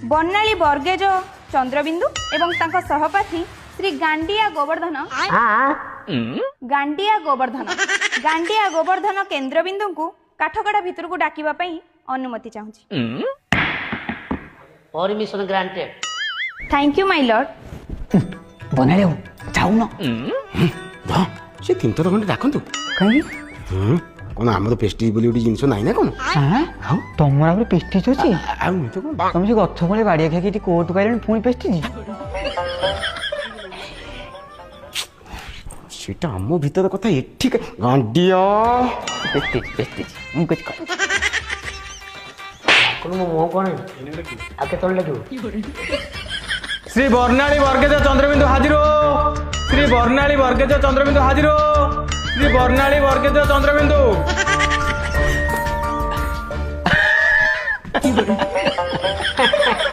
ବର୍ଣ୍ଣାଳୀ ବର୍ଗେଜ ଚନ୍ଦ୍ରବିନ୍ଦୁ ଏବଂ ତାଙ୍କ ସହପାଠୀ ଶ୍ରୀ ଗାଣ୍ଡିଆ ଗୋବର୍ଦ୍ଧନ କେନ୍ଦ୍ରବିନ୍ଦୁଙ୍କୁ କାଠଗଡ଼ା ଭିତରକୁ ଡାକିବା ପାଇଁ ଅନୁମତି ଚାହୁଁଛି। Permission granted. Thank you my Lord. बनाले जाऊन से तीन थर खंडे डाकतु कहीं कौन आम तो पेस्टिज बोली गोटे जिनस ना ना कौन तुम आगे पेस्टिज अच्छी तो कौन तुम से गछ मूले बाड़िया खाई कोर्ट पाइल पुणी पेस्टिज सेटा आम भीतर कथा एठी गांडिया पेस्टिज पेस्टिज मु कुछ कर कौन मो मुंह कौन आगे तोड़ लगे श्री बर्णाली वर्गेज चंद्रबिंदु हाजिर हो। श्री बर्णाली वर्गेज चंद्रबिंदु हाजिर हो। श्री बर्णाली वर्गेज चंद्रबिंदु